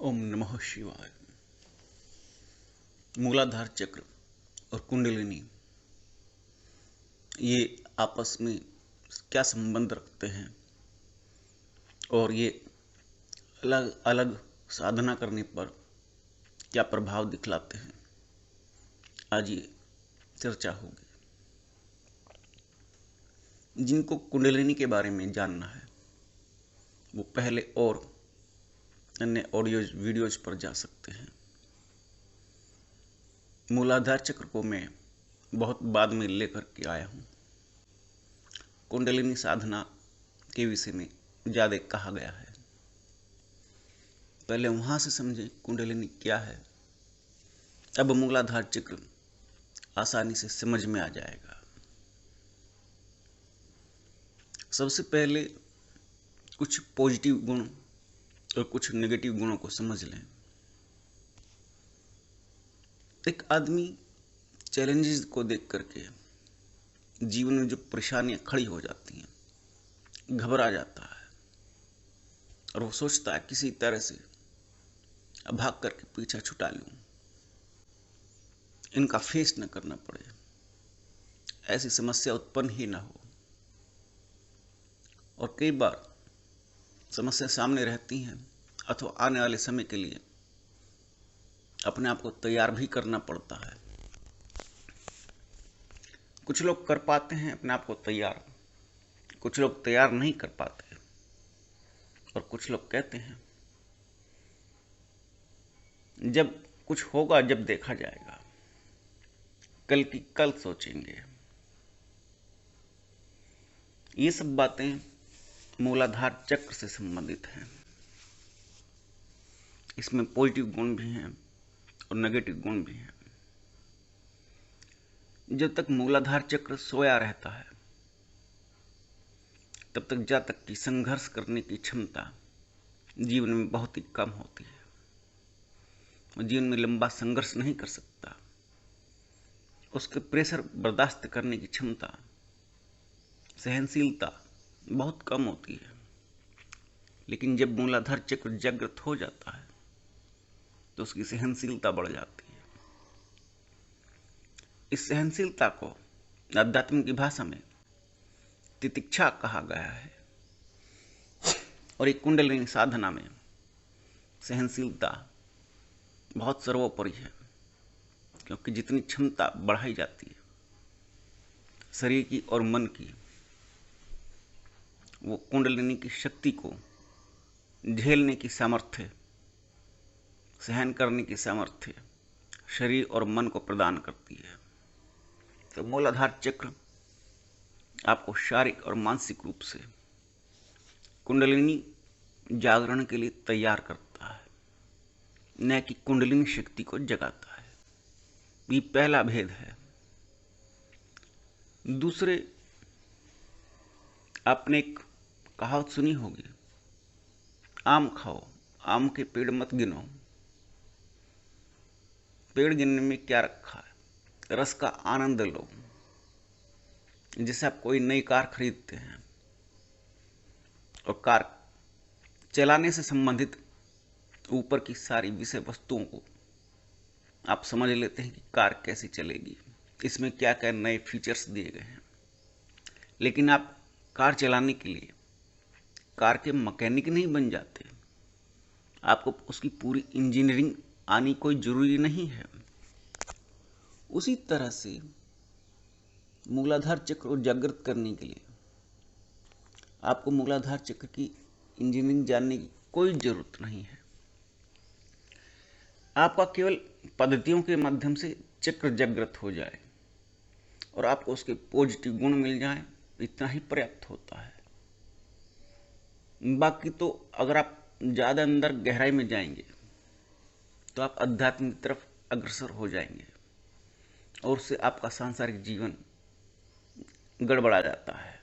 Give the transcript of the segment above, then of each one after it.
ओम नमः शिवाय। मूलाधार चक्र और कुंडलिनी ये आपस में क्या संबंध रखते हैं और ये अलग अलग साधना करने पर क्या प्रभाव दिखलाते हैं, आज ये चर्चा होगी। जिनको कुंडलिनी के बारे में जानना है वो पहले और अन्य ऑडियोज वीडियोज पर जा सकते हैं। मूलाधार चक्र को मैं बहुत बाद में लेकर के आया हूँ। कुंडलिनी साधना के विषय में ज़्यादा कहा गया है। पहले वहाँ से समझें कुंडलिनी क्या है, अब मूलाधार चक्र आसानी से समझ में आ जाएगा। सबसे पहले कुछ पॉजिटिव गुण और कुछ नेगेटिव गुणों को समझ लें। एक आदमी चैलेंजेस को देख करके जीवन में जो परेशानियां खड़ी हो जाती हैं, घबरा जाता है और वो सोचता है किसी तरह से भाग करके पीछा छुटा लूं, इनका फेस न करना पड़े, ऐसी समस्या उत्पन्न ही ना हो। और कई बार समस्या सामने रहती हैं अथवा आने वाले समय के लिए अपने आप को तैयार भी करना पड़ता है। कुछ लोग कर पाते हैं अपने आप को तैयार, कुछ लोग तैयार नहीं कर पाते और कुछ लोग कहते हैं जब कुछ होगा जब देखा जाएगा, कल की कल सोचेंगे। ये सब बातें मूलाधार चक्र से संबंधित हैं। इसमें पॉजिटिव गुण भी हैं और नेगेटिव गुण भी हैं। जब तक मूलाधार चक्र सोया रहता है तब तक जातक की संघर्ष करने की क्षमता जीवन में बहुत ही कम होती है। वो जीवन में लंबा संघर्ष नहीं कर सकता, उसके प्रेशर बर्दाश्त करने की क्षमता, सहनशीलता बहुत कम होती है। लेकिन जब मूलाधार चक्र जागृत हो जाता है तो उसकी सहनशीलता बढ़ जाती है। इस सहनशीलता को अध्यात्म की भाषा में तितिक्षा कहा गया है और एक कुंडलिनी साधना में सहनशीलता बहुत सर्वोपरि है, क्योंकि जितनी क्षमता बढ़ाई जाती है शरीर की और मन की, वो कुंडलिनी की शक्ति को झेलने की सामर्थ्य, सहन करने की सामर्थ्य शरीर और मन को प्रदान करती है। तो मूलाधार चक्र आपको शारीरिक और मानसिक रूप से कुंडलिनी जागरण के लिए तैयार करता है, न कि कुंडलिनी शक्ति को जगाता है। ये पहला भेद है। दूसरे, आपने एक कहावत सुनी होगी, आम खाओ आम के पेड़ मत गिनो। पेड़ गिनने में क्या रखा है, रस का आनंद लो। जैसे आप कोई नई कार खरीदते हैं और कार चलाने से संबंधित ऊपर की सारी विषय वस्तुओं को आप समझ लेते हैं कि कार कैसी चलेगी, इसमें क्या क्या नए फीचर्स दिए गए हैं। लेकिन आप कार चलाने के लिए कार के मैकेनिक नहीं बन जाते, आपको उसकी पूरी इंजीनियरिंग आनी कोई जरूरी नहीं है। उसी तरह से मूलाधार चक्र को जागृत करने के लिए आपको मूलाधार चक्र की इंजीनियरिंग जानने की कोई जरूरत नहीं है। आपका केवल पद्धतियों के माध्यम से चक्र जागृत हो जाए और आपको उसके पॉजिटिव गुण मिल जाए, इतना ही पर्याप्त होता है। बाकी तो अगर आप ज़्यादा अंदर गहराई में जाएंगे तो आप अध्यात्म की तरफ अग्रसर हो जाएंगे और उससे आपका सांसारिक जीवन गड़बड़ा जाता है।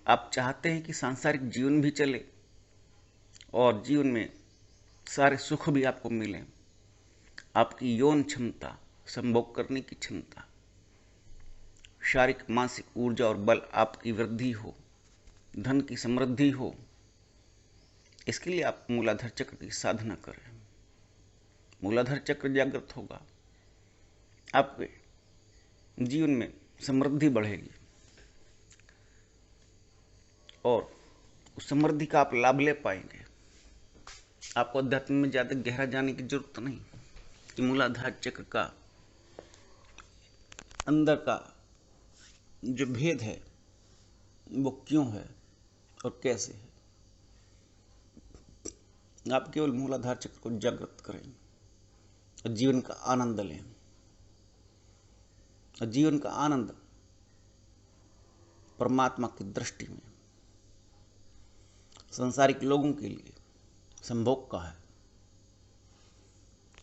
आप चाहते हैं कि सांसारिक जीवन भी चले और जीवन में सारे सुख भी आपको मिले, आपकी यौन क्षमता, संभोग करने की क्षमता, शारीरिक मानसिक ऊर्जा और बल आपकी वृद्धि हो, धन की समृद्धि हो, इसके लिए आप मूलाधार चक्र की साधना करें। मूलाधार चक्र जागृत होगा, आपके जीवन में समृद्धि बढ़ेगी और उस समृद्धि का आप लाभ ले पाएंगे। आपको अध्यात्म में ज़्यादा गहरा जाने की जरूरत नहीं कि मूलाधार चक्र का अंदर का जो भेद है वो क्यों है और कैसे है। आप केवल मूलाधार चक्र को जागृत करें और जीवन का आनंद लें। और जीवन का आनंद परमात्मा की दृष्टि में सांसारिक लोगों के लिए संभोग का है।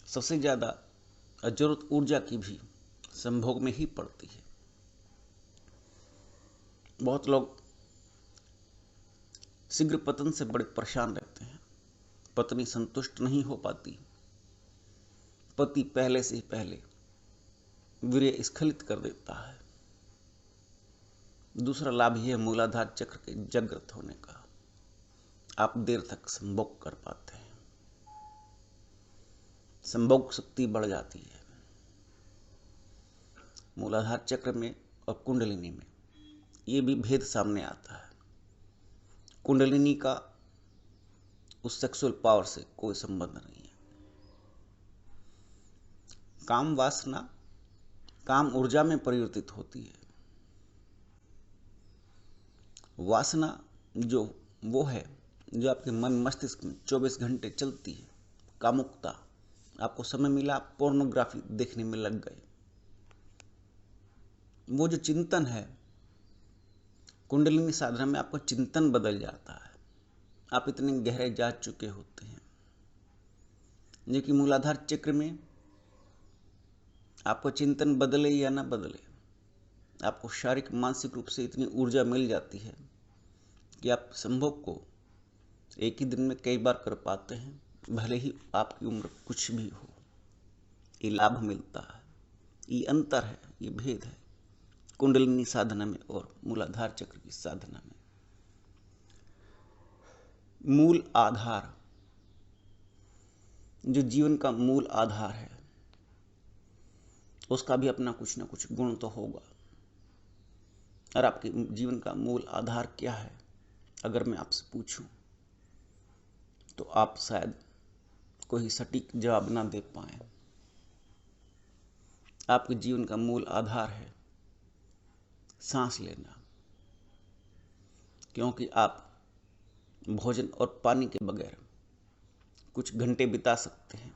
सबसे ज़्यादा जरूरत ऊर्जा की भी संभोग में ही पड़ती है। बहुत लोग शीघ्र पतन से बड़े परेशान रहते हैं। पत्नी संतुष्ट नहीं हो पाती, पति पहले से ही पहले वीर्य स्खलित कर देता है। दूसरा लाभ यह है मूलाधार चक्र के जागृत होने का, आप देर तक संभोग कर पाते हैं, संभोग शक्ति बढ़ जाती है। मूलाधार चक्र में और कुंडलिनी में ये भी भेद सामने आता है। कुंडलिनी का उस सेक्सुअल पावर से कोई संबंध नहीं है। काम वासना काम ऊर्जा में परिवर्तित होती है। वासना जो वो है जो आपके मन मस्तिष्क में 24 घंटे चलती है। कामुकता, आपको समय मिला आप पोर्नोग्राफी देखने में लग गए। वो जो चिंतन है, कुंडलिनी साधना में आपका चिंतन बदल जाता है। आप इतने गहरे जा चुके होते हैं, लेकिन मूलाधार चक्र में आपको चिंतन बदले या ना बदले, आपको शारीरिक मानसिक रूप से इतनी ऊर्जा मिल जाती है कि आप संभोग को एक ही दिन में कई बार कर पाते हैं, भले ही आपकी उम्र कुछ भी हो। ये लाभ मिलता है, ये अंतर है, ये भेद है कुंडलिनी साधना में और मूलाधार चक्र की साधना में। मूल आधार, जो जीवन का मूल आधार है, उसका भी अपना कुछ ना कुछ गुण तो होगा। और आपके जीवन का मूल आधार क्या है, अगर मैं आपसे पूछूं तो आप शायद कोई सटीक जवाब ना दे पाए। आपके जीवन का मूल आधार है सांस लेना, क्योंकि आप भोजन और पानी के बगैर कुछ घंटे बिता सकते हैं,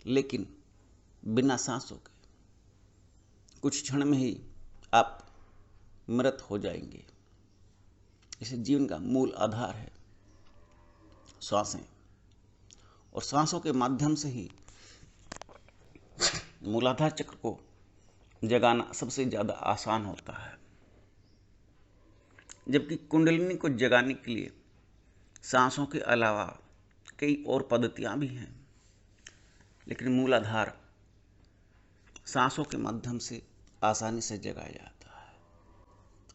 लेकिन बिना सांसों के कुछ क्षण में ही आप मृत हो जाएंगे। इसे जीवन का मूल आधार है श्वासें, और सांसों के माध्यम से ही मूलाधार चक्र को जगाना सबसे ज़्यादा आसान होता है। जबकि कुंडलिनी को जगाने के लिए सांसों के अलावा कई और पद्धतियां भी हैं, लेकिन मूलाधार सांसों के माध्यम से आसानी से जगाया जाता है।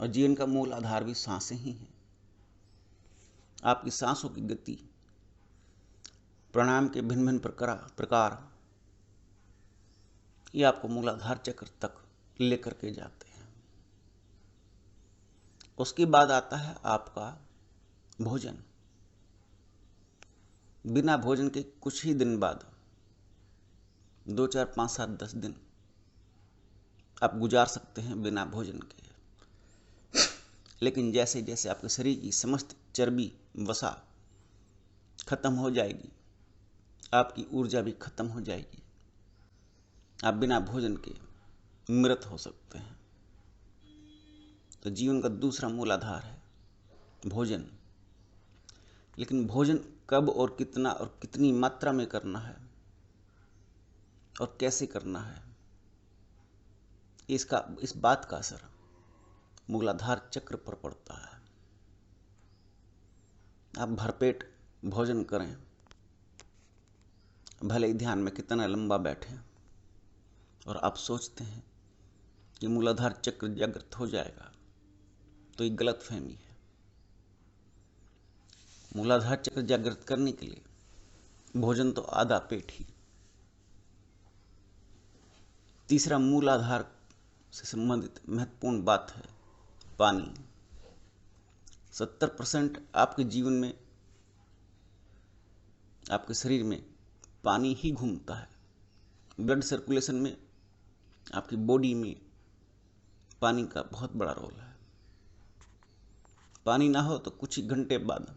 और जीवन का मूल आधार भी सांसें ही हैं। आपकी सांसों की गति, प्राणायाम के भिन्न भिन्न प्रकार ये आपको मूलाधार चक्र तक लेकर के जाते हैं। उसके बाद आता है आपका भोजन। बिना भोजन के कुछ ही दिन बाद 2, 4, 5, 7, 10 दिन आप गुजार सकते हैं बिना भोजन के। लेकिन जैसे जैसे आपके शरीर की समस्त चर्बी वसा खत्म हो जाएगी, आपकी ऊर्जा भी खत्म हो जाएगी, आप बिना भोजन के मृत हो सकते हैं। तो जीवन का दूसरा मूलाधार है भोजन। लेकिन भोजन कब और कितना और कितनी मात्रा में करना है और कैसे करना है, इस बात का असर मूलाधार चक्र पर पड़ता है। आप भरपेट भोजन करें, भले ही ध्यान में कितना लंबा बैठे, और आप सोचते हैं कि मूलाधार चक्र जागृत हो जाएगा, तो ये गलत फहमी है। मूलाधार चक्र जागृत करने के लिए भोजन तो आधा पेट ही। तीसरा मूलाधार से संबंधित महत्वपूर्ण बात है पानी। 70% आपके जीवन में, आपके शरीर में पानी ही घूमता है। ब्लड सर्कुलेशन में, आपकी बॉडी में पानी का बहुत बड़ा रोल है। पानी ना हो तो कुछ ही घंटे बाद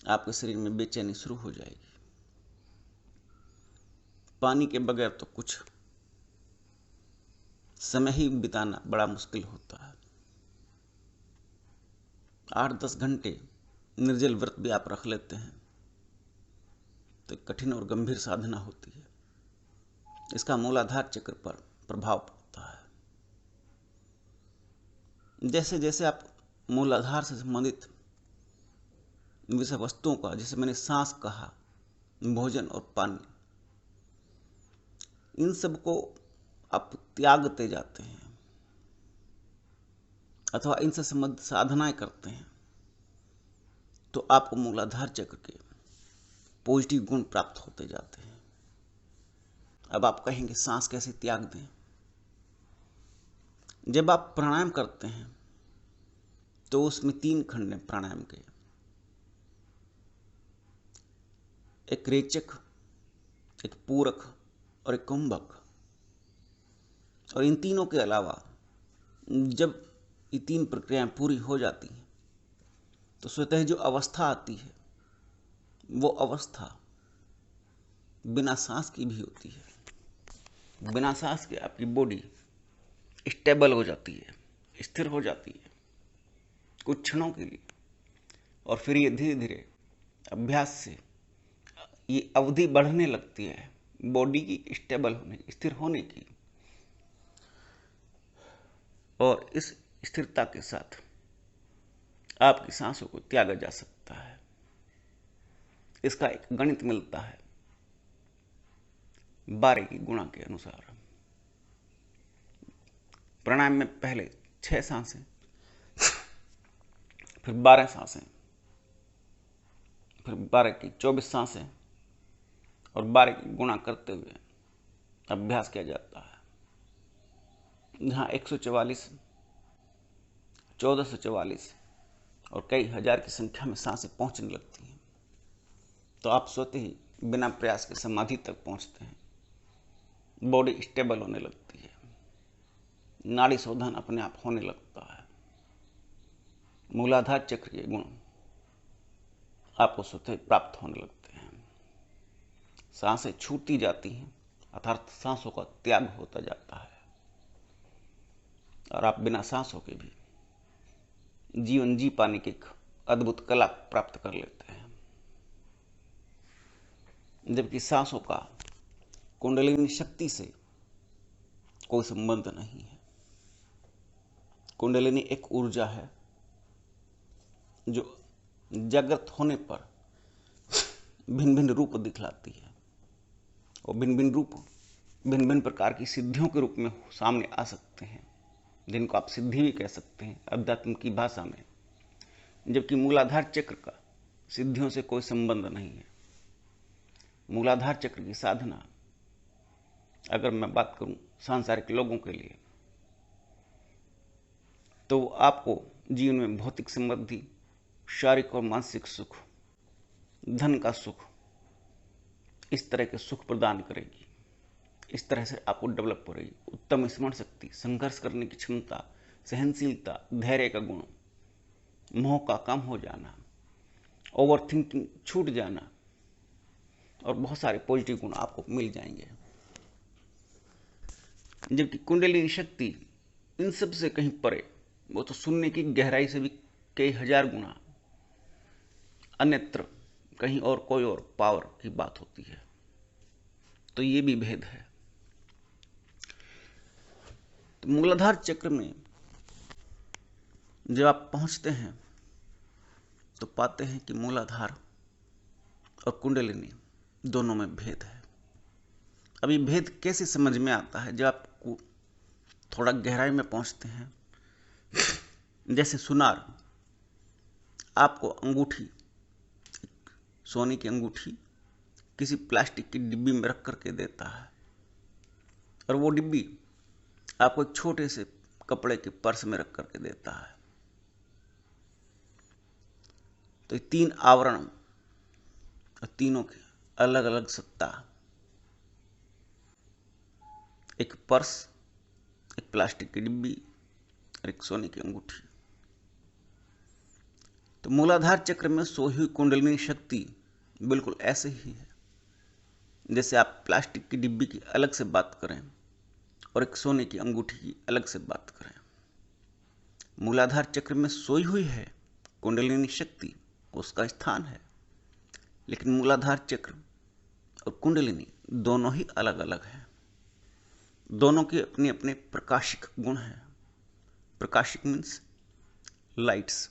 आपके शरीर में बेचैनी शुरू हो जाएगी। पानी के बगैर तो कुछ समय ही बिताना बड़ा मुश्किल होता है। 8-10 घंटे निर्जल व्रत भी आप रख लेते हैं तो कठिन और गंभीर साधना होती है। इसका मूलाधार चक्र पर प्रभाव पड़ता है। जैसे जैसे आप मूलाधार से संबंधित विषय वस्तुओं का, जैसे मैंने सांस कहा, भोजन और पानी, इन सब को आप त्यागते जाते हैं अथवा इनसे संबंधित साधनाएं करते हैं तो आपको मूलाधार चक्र के पॉजिटिव गुण प्राप्त होते जाते हैं। अब आप कहेंगे सांस कैसे त्याग दें? जब आप प्राणायाम करते हैं तो उसमें 3 खंड हैं प्राणायाम के। एक रेचक, एक पूरक और एक कुंभक। और इन तीनों के अलावा जब ये 3 प्रक्रियाएं पूरी हो जाती हैं तो स्वतः जो अवस्था आती है वो अवस्था बिना सांस की भी होती है। बिना सांस के आपकी बॉडी स्टेबल हो जाती है, स्थिर हो जाती है कुछ क्षणों के लिए, और फिर ये धीरे धीरे अभ्यास से ये अवधि बढ़ने लगती है बॉडी की स्टेबल होने, स्थिर होने की। और इस स्थिरता के साथ आपकी सांसों को त्यागा जा सकता है। इसका एक गणित मिलता है 12 की गुणा के अनुसार। प्राणायाम में पहले 6 सांसें, फिर 12 सांसें, फिर 12 की 24 सांसें और 12 की गुणा करते हुए अभ्यास किया जाता है। जहाँ 144, 1444 और कई हजार की संख्या में सांसें पहुंचने लगती हैं तो आप स्वतः ही बिना प्रयास के समाधि तक पहुंचते हैं। बॉडी स्टेबल होने लगती है, नाड़ी शोधन अपने आप होने लगता है। मूलाधार चक्र के गुण आपको स्वतः प्राप्त होने लगते हैं। सांसें छूटती जाती हैं अर्थात सांसों का त्याग होता जाता है और आप बिना सांसों के भी जीवन जी पाने की एक अद्भुत कला प्राप्त कर लेते हैं। जबकि सांसों का कुंडलिनी शक्ति से कोई संबंध नहीं है। कुंडलिनी एक ऊर्जा है जो जागृत होने पर भिन्न भिन्न रूप दिखलाती है और भिन्न भिन्न रूप भिन्न भिन्न प्रकार की सिद्धियों के रूप में सामने आ सकते हैं, जिनको आप सिद्धि भी कह सकते हैं अध्यात्म की भाषा में। जबकि मूलाधार चक्र का सिद्धियों से कोई संबंध नहीं है। मूलाधार चक्र की साधना, अगर मैं बात करूं सांसारिक लोगों के लिए, तो आपको जीवन में भौतिक समृद्धि, शारीरिक और मानसिक सुख, धन का सुख, इस तरह के सुख प्रदान करेगी। इस तरह से आपको डेवलप हो रही उत्तम स्मरण शक्ति, संघर्ष करने की क्षमता, सहनशीलता, धैर्य का गुण, मोह का कम हो जाना, ओवर थिंकिंग छूट जाना और बहुत सारे पॉजिटिव गुण आपको मिल जाएंगे। जबकि कुंडलिनी शक्ति इन सब से कहीं परे, वो तो सुनने की गहराई से भी कई हजार गुना अन्यत्र कहीं और कोई और पावर की बात होती है। तो ये भी भेद है। तो मूलाधार चक्र में जब आप पहुंचते हैं तो पाते हैं कि मूलाधार और कुंडलिनी दोनों में भेद है। अब ये भेद कैसे समझ में आता है? जब आप थोड़ा गहराई में पहुंचते हैं। जैसे सुनार आपको अंगूठी सोने की अंगूठी किसी प्लास्टिक की डिब्बी में रख करके देता है, और वो डिब्बी आपको एक छोटे से कपड़े के पर्स में रख करके देता है। तो ये तीन आवरण और तीनों की अलग अलग सत्ता, एक पर्स, एक प्लास्टिक की डिब्बी और एक सोने की अंगूठी। तो मूलाधार चक्र में सोई हुई कुंडलिनी शक्ति बिल्कुल ऐसे ही है जैसे आप प्लास्टिक की डिब्बी की अलग से बात करें और एक सोने की अंगूठी की अलग से बात करें। मूलाधार चक्र में सोई हुई है कुंडलिनी शक्ति, उसका स्थान है, लेकिन मूलाधार चक्र और कुंडलिनी दोनों ही अलग अलग हैं। दोनों के अपने अपने प्रकाशिक गुण हैं। प्रकाशिक मीन्स लाइट्स,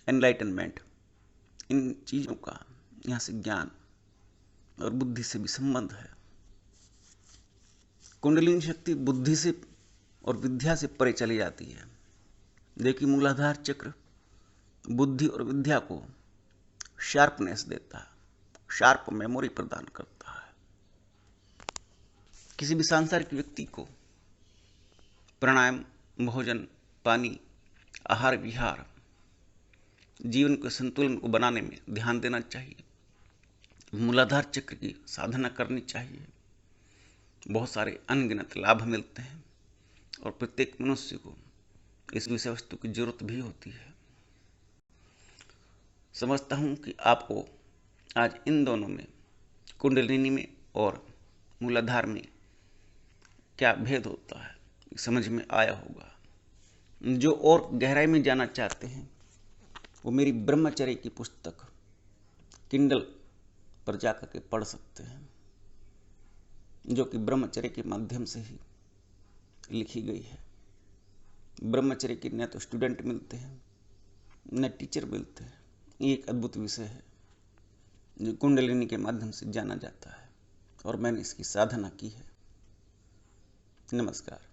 एनलाइटनमेंट। इन चीजों का यहां से ज्ञान और बुद्धि से भी संबंध है। कुंडलिनी शक्ति बुद्धि से और विद्या से परे चली जाती है, लेकिन मूलाधार चक्र बुद्धि और विद्या को शार्पनेस देता है, शार्प मेमोरी प्रदान करता है। किसी भी सांसारिक व्यक्ति को प्राणायाम, भोजन, पानी, आहार विहार, जीवन के संतुलन को बनाने में ध्यान देना चाहिए। मूलाधार चक्र की साधना करनी चाहिए। बहुत सारे अनगिनत लाभ मिलते हैं और प्रत्येक मनुष्य को इस विषय वस्तु की जरूरत भी होती है। समझता हूं कि आपको आज इन दोनों में, कुंडलिनी में और मूलाधार में क्या भेद होता है, समझ में आया होगा। जो और गहराई में जाना चाहते हैं वो मेरी ब्रह्मचर्य की पुस्तक किंडल पर जाकर के पढ़ सकते हैं, जो कि ब्रह्मचर्य के माध्यम से ही लिखी गई है। ब्रह्मचर्य के न तो स्टूडेंट मिलते हैं न टीचर मिलते हैं। ये एक अद्भुत विषय है जो कुंडलिनी के माध्यम से जाना जाता है और मैंने इसकी साधना की है। नमस्कार।